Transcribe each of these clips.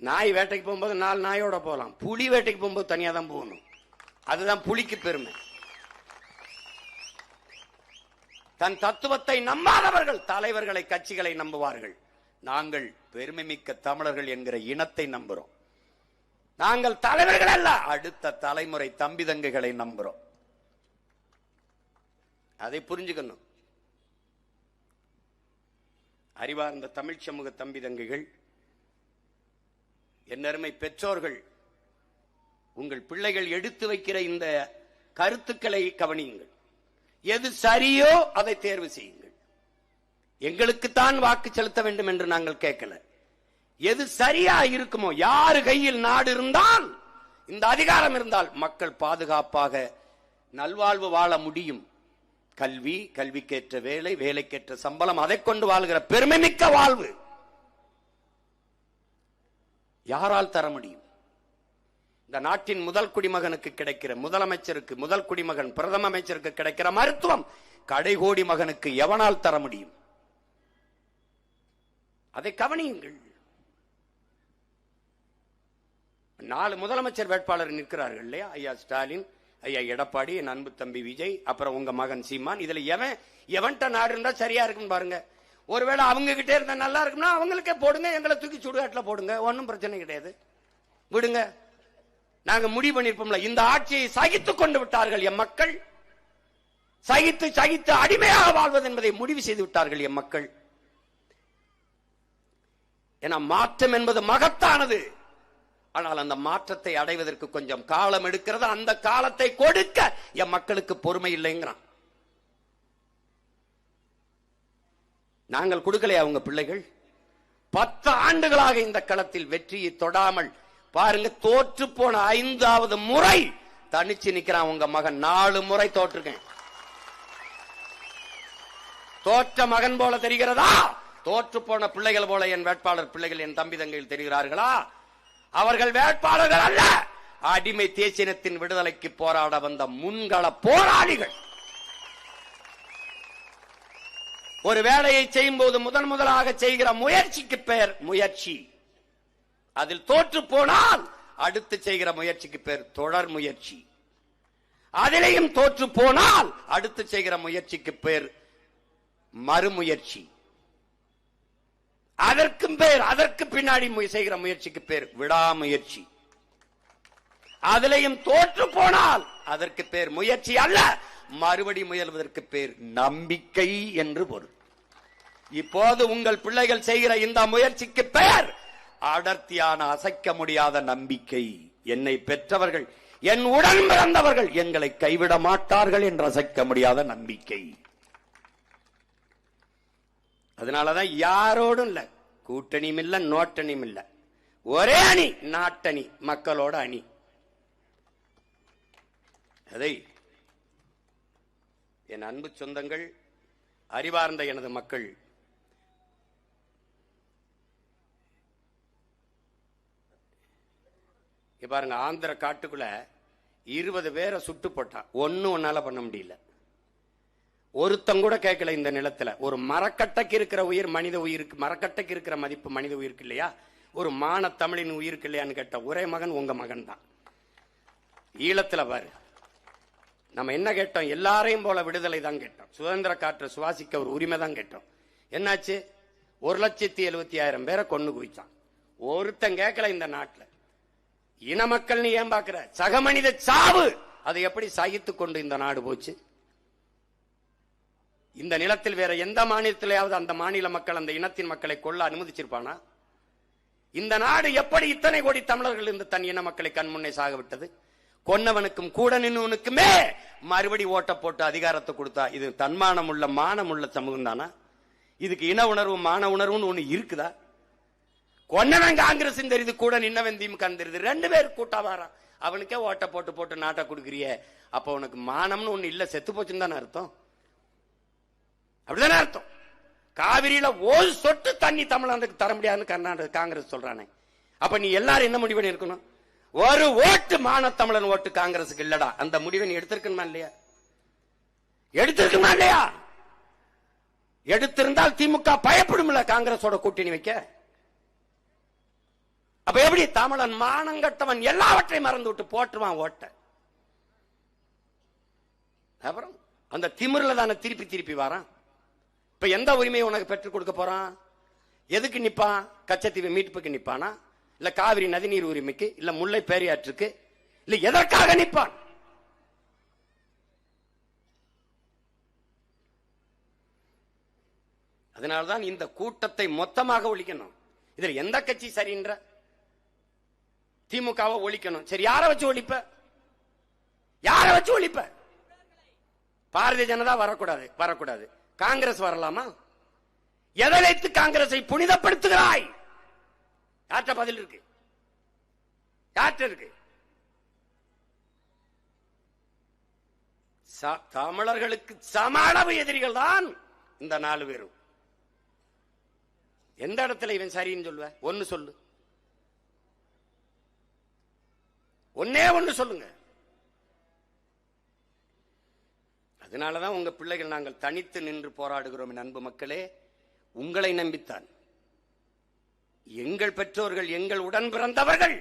நாய் வேட்டைக்கு போகும்போது 4 நாயோட போகலாம், புலி வேட்டைக்கு போகும்போது தனியா தான் போகணும். அதுதான் புலிக்கு பெருமை. தன் தத்துவத்தை நம்பாதவர்கள் தலைவர்களை கட்சிகளை நம்புவார்கள். நாங்கள் பெருமை மிக்க தமிழர்கள் என்கிற இனத்தை நம்புறோம். நாங்கள் தலைவர்கள் அல்ல, அடுத்த தலைமுறை தம்பி தங்கைகளை நம்புறோம். அதை புரிஞ்சுக்கணும். அறிவார்ந்த தமிழ் சமூக தம்பி தங்கைகள், என்னருமை பெற்றோர்கள், உங்கள் பிள்ளைகள் எடுத்து வைக்கிற இந்த கருத்துக்களை கவனியுங்கள். எது சரியோ அதை தேர்வு செய்யுங்கள். எங்களுக்குத்தான் வாக்கு செலுத்த வேண்டும் என்று நாங்கள் கேட்கல. எது சரியா இருக்குமோ, யாரு கையில் நாடு இருந்தால், இந்த அதிகாரம் இருந்தால் மக்கள் பாதுகாப்பாக நல்வாழ்வு வாழ முடியும். கல்வி, கல்விக்கேற்ற வேலை, வேலைக்கேற்ற சம்பளம், அதை கொண்டு வாழ்கிற பெருமை மிக்க வாழ்வு யாரால் தர முடியும்? இந்த நாட்டின் முதல் குடிமகனுக்கு கிடைக்கிற, முதலமைச்சருக்கு, முதல் குடிமகன் பிரதம அமைச்சருக்கு கிடைக்கிற மருத்துவம் கடைகோடி மகனுக்கு எவனால் தர முடியும்? அதை கவனியுங்கள். 4 முதலமைச்சர் வேட்பாளர் நிற்கிறார்கள் இல்லையா? ஐயா ஸ்டாலின், ஐயா எடப்பாடி, என் அன்பு தம்பி விஜய், அப்புறம் உங்க மகன் சீமான். இதுல எவன்ட்ட நாடு இருந்தா சரியா இருக்குன்னு பாருங்க. ஒருவேளை அவங்க கிட்டே இருந்தா நல்லா இருக்கும்னா அவங்களுக்கே போடுங்க, எங்களை தூக்கி சுடுகாட்டில் போடுங்க, ஒன்னும் பிரச்சனை கிடையாது, விடுங்க. நாங்க முடிவு பண்ணிருப்போம்ல. இந்த ஆட்சியை சகித்துக் கொண்டு விட்டார்கள் எம் மக்கள். சகித்து சகித்து அடிமையாக வாழ்வது என்பதை முடிவு செய்து விட்டார்கள் எம் மக்கள். ஏன்னா மாற்றம் என்பது மகத்தானது. ஆனால் அந்த மாற்றத்தை அடைவதற்கு கொஞ்சம் காலம் எடுக்கிறது. அந்த காலத்தை கொடுக்க என் மக்களுக்கு பொறுமை இல்லைங்கிறான். நாங்கள் கொடுக்கலையா? அவங்க பிள்ளைகள் 10 ஆண்டுகளாக இந்த களத்தில் வெற்றியை தொடாமல் பாருங்க, தோற்று போன 5வது முறை தனிச்சு நிக்கிறான் உங்க மகன். 4 முறை தோற்றுக்கேன். தோற்ற மகன் போல தெரிகிறதா? தோற்று போன பிள்ளைகள் போல என் வேட்பாளர் பிள்ளைகள், என் தம்பி தங்கைகள் தெரிகிறார்களா? அவர்கள் வேட்பாளர்கள் அல்ல, அடிமை தேசினத்தின் விடுதலைக்கு போராட வந்த முன்கள போராளிகள். ஒரு வேலையை செய்யும் போது முதலாக செய்கிற முயற்சிக்கு பெயர் முயற்சி. அதில் தோற்று போனால் அடுத்து செய்கிற முயற்சிக்கு பெயர் தொடர் முயற்சி. அதிலையும் தோற்று போனால் அடுத்து செய்கிற முயற்சிக்கு பெயர் மறுமுயற்சி. அதற்கும் பேர், அதற்கு பின்னாடி செய்கிற முயற்சிக்கு பேர் விடாமுயற்சி. அதிலையும் தோற்று போனால் அதற்கு பேர் முயற்சி அல்ல, மறுபடி முயல்வதற்கு பேர் நம்பிக்கை என்று பொருள். இப்போது உங்கள் பிள்ளைகள் செய்கிற இந்த முயற்சிக்கு பெயர் அடர்த்தியான அசைக்க முடியாத நம்பிக்கை. என்னை பெற்றவர்கள், என் உடன் பிறந்தவர்கள் எங்களை கைவிட மாட்டார்கள் என்று அசைக்க முடியாத நம்பிக்கை. அதனாலதான் யாரோடும் இல்ல, கூட்டணியும் இல்ல, நோட்டணியும் இல்ல, ஒரே அணி, நாட்டணி, மக்களோட அணி. அதை என் அன்பு சொந்தங்கள், அறிவார்ந்த எனது மக்கள், பாருங்க, ஆந்திர காட்டுக்குள்ள 20 பேரை சுட்டு போட்டான். ஒன்னால பண்ண முடியல. ஒருத்தங்கூட கேட்கல. இந்த நிலத்துல ஒரு மரக்கட்டைக்கு இருக்கிற உயிர் மனித உயிருக்கு, மரக்கட்டைக்கு இருக்கிற மதிப்பு மனித உயிருக்கு இல்லையா? ஒரு மான தமிழின் உயிருக்கு இல்லையான்னு கேட்ட ஒரே மகன் உங்க மகன் தான். ஈழத்துல பாரு, நம்ம என்ன கேட்டோம்? எல்லாரையும் போல விடுதலை தான் கேட்டோம். சுதந்திர காற்று சுவாசிக்க ஒரு உரிமை தான் கேட்டோம். என்னாச்சு? 1,70,000 பேரை கொண்டு குவிச்சான். ஒருத்தன் கேட்கல. இந்த நாட்டில் இன மக்கள் நீ ஏன் பாக்குற? சக மனித சாவு, அதை எப்படி சகித்துக் கொண்டு இந்த நாடு போச்சு? இந்த நிலத்தில் வேற எந்த மாநிலத்திலேயாவது அந்த மாநில மக்கள், அந்த இனத்தின் மக்களை கொல்ல அனுமதிச்சிருப்பானா? இந்த நாடு எப்படி இத்தனை கோடி தமிழர்கள் இருந்து தன் இன மக்களை கண்முன்னே சாக விட்டது? கொன்னவனுக்கும் கூட நின்னுவனுக்குமே மறுபடி ஓட்ட போட்டு அதிகாரத்தை கொடுத்தா இது தன்மானம் உள்ள மானம் உள்ள சமூகம் தானா? இதுக்கு இன உணர்வு மான உணர்வுன்னு ஒண்ணு இருக்குதா? கொன்னவன் காங்கிரஸ் தெரியுது, கூட நின்னவன் திமுக தெரியுது, 2 பேர் கூட்டா வாரான். அவனுக்கே ஓட்ட போட்டு போட்டு நாட்டை கொடுக்குறிய, அப்ப உனக்கு மானம்னு ஒண்ணு இல்ல, செத்து போச்சுன்னு தானே அர்த்தம். அப்படிதானே அர்த்தம். காவிரியில ஒரு சொட்டு தண்ணி தமிழ்நாட்டுக்கு தர முடியாதுன்னு கர்நாடக காங்கிரஸ் சொல்றானே, அப்ப நீ எல்லாரும் என்ன முடிவு இருக்கணும்? ஒரு ஓட்டு மான தமிழன் ஓட்டு காங்கிரஸுக்கு இல்லடா. அந்த முடிவை நீ எடுத்திருக்கணுமா இல்லையா? எடுத்திருக்குமா இல்லையா? எடுத்திருந்தால் திமுக பயப்படும்ல காங்கிரஸோட கூட்டணி வைக்க. அப்ப எப்படி தமிழன் மானங்கட்டவன் எல்லாவற்றையும் மறந்து விட்டு போட்டுருவான் ஓட்ட. அப்புறம் அந்த திமிர்ல தானே திருப்பி திருப்பி வரான். இப்ப எந்த உரிமையை உனக்கு பெற்றுக் கொடுக்க போறான்? எதுக்கு நிப்பான்? கச்சத்தீவு மீட்புக்கு நிப்பானா, இல்ல காவிரி நதிநீர் உரிமைக்கு, இல்ல முல்லை பேரியாற்றுக்கு, இல்ல எதற்காக நிப்பான்? அதனால்தான் இந்த கூட்டத்தை மொத்தமாக ஒழிக்கணும். இதுல எந்த கட்சி சரின்ற? திமுகவை ஒழிக்கணும். சரி, யாரை வச்சு ஒழிப்ப? யாரை வச்சு ஒழிப்ப? பாரதிய ஜனதா வரக்கூடாது. காங்கிரஸ் வரலாமா? எதை வைத்து காங்கிரஸை புனிதப்படுத்துகிறாய்? யார்கிட்ட பதில் இருக்கு? யார்கிட்ட இருக்கு? தமிழர்களுக்கு சம அளவு எதிரிகள் தான் இந்த 4 பேரும். எந்த இடத்துல இவன் சரின்னு சொல்லுவ? ஒன்னு சொல்லு, ஒன்னு சொல்லுங்க. அதனாலதான் உங்க பிள்ளைகள் நாங்கள் தனித்து நின்று போராடுகிறோம். அன்பு மக்களே, உங்களை நம்பித்தான். எங்கள் பெற்றோர்கள், எங்கள் உடன் பிறந்தவர்கள்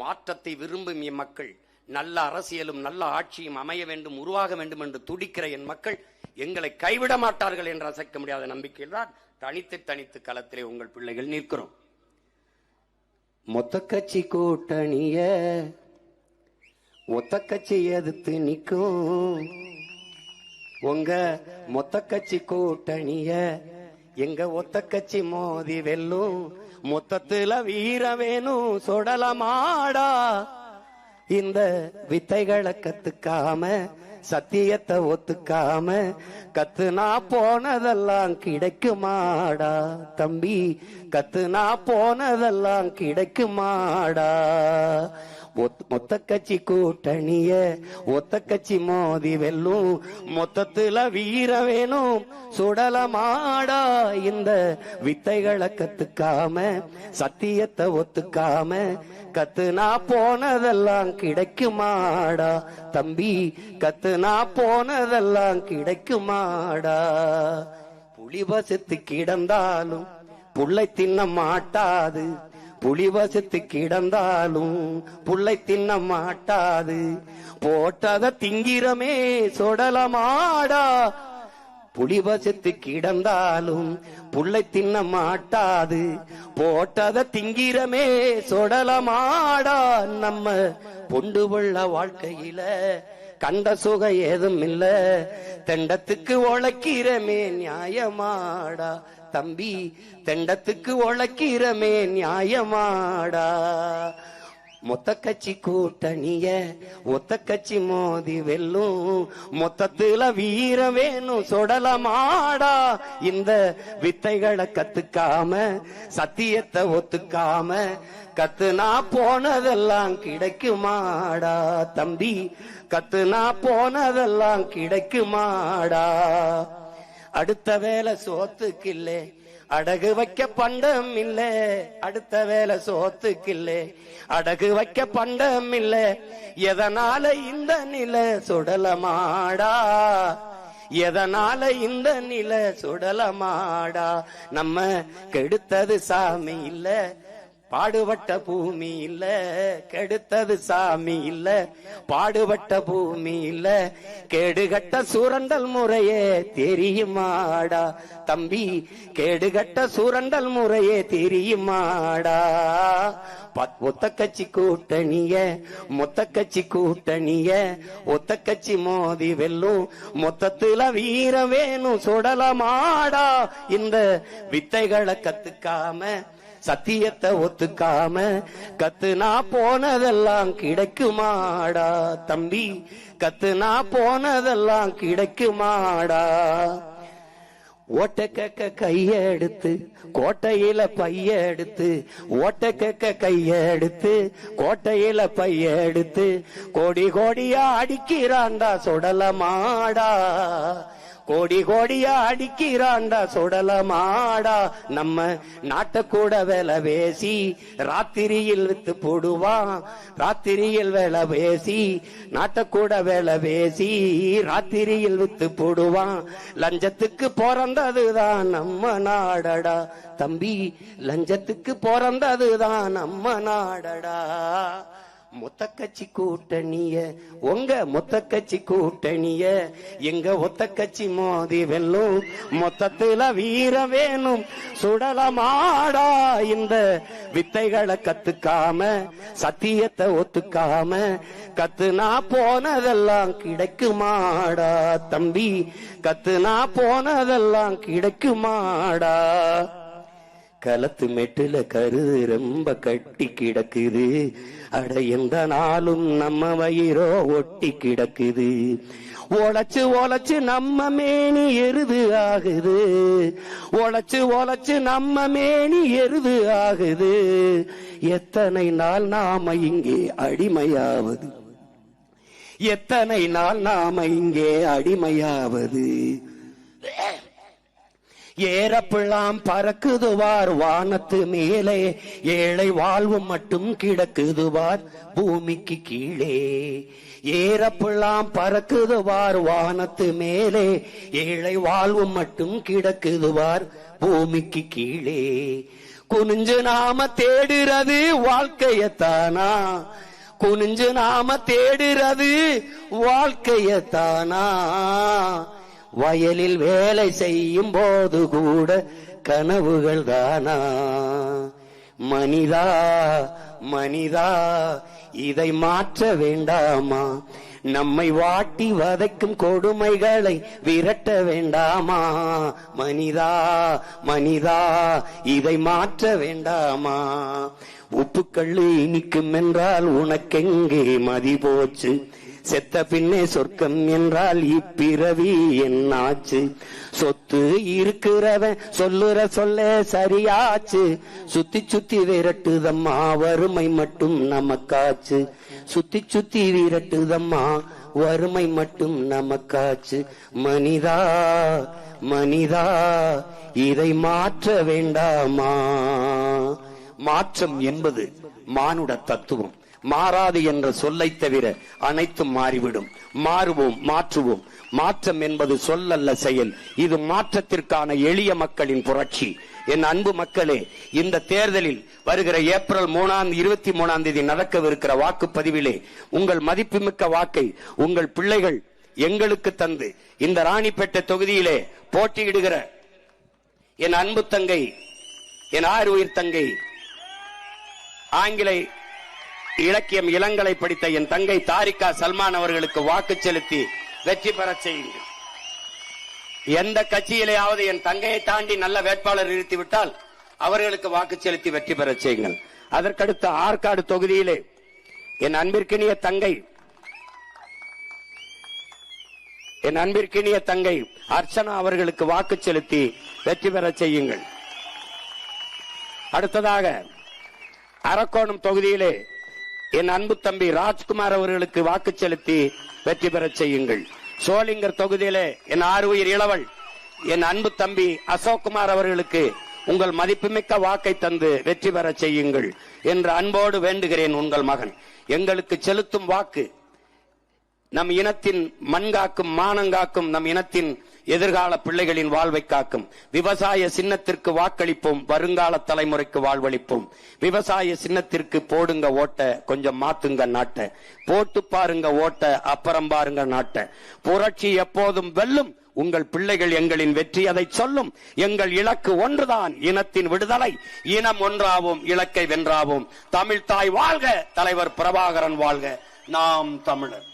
மாற்றத்தை விரும்பும் என் மக்கள், நல்ல அரசியலும் நல்ல ஆட்சியும் அமைய வேண்டும், உருவாக வேண்டும் என்று துடிக்கிற என் மக்கள் எங்களை கைவிட மாட்டார்கள் என்று அசைக்க முடியாத நம்பிக்கையில் தான் தனித்து களத்திலே உங்கள் பிள்ளைகள் நிற்கிறோம். மொத்த கட்சி கூட்டணிய ஒத்த கட்சி எதிர்த்து நிற்கும். உங்க மொத்த கட்சி கூட்டணிய எங்க ஒத்த கட்சி மோதி வெல்லும். மொத்தத்துல வீர வேணும் சொடலமாடா. இந்த வித்தைகளை கத்துக்காம, சத்தியத்தை ஒத்துக்காம, கத்துனா போனதெல்லாம் கிடைக்குமாடா தம்பி, கத்துனா போனதெல்லாம் கிடைக்குமாடா. மொத்த கட்சி கூட்டணிய ஒத்த கட்சி மோதி வெல்லும். மொத்தத்துல வீர வேணும் சுடலமாடா. இந்த வித்தைகளை கத்துக்காம, சத்தியத்தை ஒத்துக்காம, கத்துனா போனதெல்லாம் கிடைக்குமாடா தம்பி, கத்துனா போனதெல்லாம் கிடைக்குமாடா. புலி வசத்து கிடந்தாலும் புள்ளை தின்ன மாட்டாது, புலி வசத்து கிடந்தாலும் புள்ளை தின்ன மாட்டாது. போட்டத திங்கிறமே சொடலமாடா. புலி வசத்து கிடந்தாலும் புள்ளை தின்ன மாட்டாது. போட்டத திங்கிறமே சொடலமாடா. நம்ம பொண்டு உள்ள வாழ்க்கையில கண்ட சுகம் ஏதும் இல்ல. தெண்டத்துக்கு உழைக்கிறமே நியாயமாடா தம்பி, தெண்டத்துக்கு உழைக்கிறமே நியாயமாடா. மொத்த கட்சி கூட்டணிய ஒத்த கட்சி மோதி வெல்லும். மொத்தத்துல வீர வேணும் சொடலமாடா. இந்த வித்தைகளை கத்துக்காம, சத்தியத்தை ஒத்துக்காம, கத்துனா போனதெல்லாம் கிடைக்குமாடா தம்பி, கத்துனா போனதெல்லாம் கிடைக்குமாடா. அடுத்த வேலை சோத்துக்கில்லே அடகு வைக்க பண்டம் இல்ல. அடுத்த வேலை சோத்துக்கில்லே அடகு வைக்க பண்டம் இல்ல. எதனால இந்த நிலை சுடலமாடா, எதனால இந்த நிலை சுடலமாடா. நம்ம கெடுத்தது சாமி இல்ல, பாடுபட்ட பூமி இல்ல. கெடுத்தது சாமி இல்ல, பாடுபட்ட பூமி இல்ல. கேடுகட்ட சுரண்டல் முறையே தெரியுமாடா தம்பி, கேடுகட்ட சுரண்டல் முறையே தெரியுமாடா. ஒத்த கட்சி கூட்டணிய மொத்த கட்சி கூட்டணிய ஒத்த கட்சி மோதி வெல்லும். மொத்தத்துல வீர வேணும் சுடலமாடா. இந்த வித்தைகளை கத்துக்காம, சத்தியத்தை ஒத்துக்காம, கத்துனா போனதெல்லாம் கிடைக்குமாடா தம்பி, கத்துனா போனதெல்லாம் கிடைக்குமாடா. ஓட்ட கேக்க கைய எடுத்து கோட்டையில பைய எடுத்து, ஓட்ட கேக்க கைய எடுத்து கோட்டையில பைய எடுத்து, கோடி கோடியா அடிக்கிறான்டா சுடலமாடா. கோடி கோடியா அடிக்கிறாண்டா சுடலமாடா நம்ம நாட்டை கூட வேலை பேசி ராத்திரியில் வித்து போடுவான். ராத்திரியில் வேலை பேசி நாட்டை கூட வேலை பேசி ராத்திரியில் வித்து போடுவான். லஞ்சத்துக்கு பிறந்ததுதான் நம்ம நாடடா தம்பி, லஞ்சத்துக்கு பிறந்ததுதான் நம்ம நாடடா. மொத்த கட்சி கூட்டணிய உங்க மொத்த கட்சி கூட்டணிய எங்க ஒத்த கட்சி மோதி வெல்லும். மொத்தத்துல வீர வேணும் சுடலமாடா. இந்த வித்தைகளை கத்துக்காம சத்தியத்தை ஒத்துக்காம கத்துனா போனதெல்லாம் கிடைக்குமாடா தம்பி, கத்துனா போனதெல்லாம் கிடைக்குமாடா. களத்து மெட்டுல கருது ரொம்ப கட்டி கிடக்குது. அட எந்த நாளும் நம்ம வயிறோ ஒட்டி கிடக்குது. உழைச்சு உழைச்சு நம்ம மேனி எருது ஆகுது. உழைச்சு உழைச்சு நம்ம மேனி எருது ஆகுது. எத்தனை நாள் நாம இங்கே அடிமையாவது, எத்தனை நாள் நாம இங்கே அடிமையாவது. ஏறப்பிள்ளாம் பறக்குதுவார் வானத்து மேலே, ஏழை வாழ்வு மட்டும் கிடக்குதுவார் பூமிக்கு கீழே. ஏறப்பிள்ளாம் பறக்குதுவார் வானத்து மேலே, ஏழை வாழ்வு மட்டும் கிடக்குதுவார் பூமிக்கு கீழே. குனிஞ்சு நாம தேடுறது வாழ்க்கையத்தானா, குனிஞ்சு நாம தேடுறது வாழ்க்கையத்தானா. வயலில் வேலை செய்யும் போது கூட கனவுகள் தானா. மனிதா மனிதா இதை மாற்ற வேண்டாமா, நம்மை வாட்டி வதைக்கும் கொடுமைகளை விரட்ட வேண்டாமா. மனிதா மனிதா இதை மாற்ற வேண்டாமா. உப்புக்கள்ளு இனிக்கும் என்றால் உனக்கெங்கே மதி போச்சு, செத்த பின்னே சொர்க்கம் என்றால் இப்பிறவி என்னாச்சு. சொத்து இருக்கிறவன் சொல்லுற சொல்ல சரியாச்சு. சுத்தி சுத்தி விரட்டுதம்மா வறுமை மட்டும் நமக்காச்சு. சுத்தி சுத்தி விரட்டுதம்மா வறுமை மட்டும் நமக்காச்சு. மனிதா மனிதா இதை மாற்ற வேண்டாமா. மாற்றம் என்பது மானுட தத்துவம். மாறாது என்ற சொல்லை தவிர அனைத்தும் மாறிவிடும். மாறுவோம், மாற்றுவோம். மாற்றம் என்பது சொல்லல்ல, செயல். இது மாற்றத்திற்கான எளிய மக்களின் புரட்சி. என் அன்பு மக்களே, இந்த தேர்தலில் வருகிற ஏப்ரல் 23 நடக்கவிருக்கிற வாக்குப்பதிவிலே உங்கள் மதிப்புமிக்க வாக்கை உங்கள் பிள்ளைகள் எங்களுக்கு தந்து இந்த ராணிப்பேட்டை தொகுதியிலே போட்டியிடுகிற என் அன்பு தங்கை, என் ஆறுயிர் தங்கை, ஆங்கில இலக்கியம் இளங்கலை படித்த என் தங்கை தாரிகா சல்மான் அவர்களுக்கு வாக்கு செலுத்தி வெற்றி பெற செய்யுங்கள். எந்த கட்சியிலேயாவது என் தங்கையை தாண்டி நல்ல வேட்பாளர் நிறுத்திவிட்டால் அவர்களுக்கு வாக்கு செலுத்தி வெற்றி பெற செய்யுங்கள். அதற்கடுத்த ஆற்காடு தொகுதியிலே என் அன்பிற்கினிய தங்கை அர்ச்சனா அவர்களுக்கு வாக்கு செலுத்தி வெற்றி பெற செய்யுங்கள். அடுத்ததாக அரக்கோணம் தொகுதியிலே என் அன்பு தம்பி ராஜ்குமார் அவர்களுக்கு வாக்கு செலுத்தி வெற்றி பெற செய்யுங்கள். சோளிங்கர் தொகுதியிலே என் ஆறுயிர் இளவல் என் அன்பு தம்பி அசோக்குமார் அவர்களுக்கு உங்கள் மதிப்புமிக்க வாக்கை தந்து வெற்றி பெற செய்யுங்கள் என்று அன்போடு வேண்டுகிறேன். உங்கள் மகன் எங்களுக்கு செலுத்தும் வாக்கு நம் இனத்தின் மண்காக்கும், மானங்காக்கும், நம் இனத்தின் எதிர்கால பிள்ளைகளின் வாழ்வை காக்கும். விவசாய சின்னத்திற்கு வாக்களிப்போம், வருங்கால தலைமுறைக்கு வாழ்வளிப்போம். விவசாய சின்னத்திற்கு போடுங்க ஓட்ட, கொஞ்சம் மாத்துங்க நாட்டை. போட்டு பாருங்க ஓட்ட, அப்புறம் பாருங்க நாட்டை. புரட்சி எப்போதும் வெல்லும், உங்கள் பிள்ளைகள் எங்களின் வெற்றி அதை சொல்லும். எங்கள் இலக்கு ஒன்றுதான், இனத்தின் விடுதலை. இனம் ஒன்றாவோம், இலக்கை வென்றாவோம். தமிழ் தாய் வாழ்க, தலைவர் பிரபாகரன் வாழ்க. நாம் தமிழர்.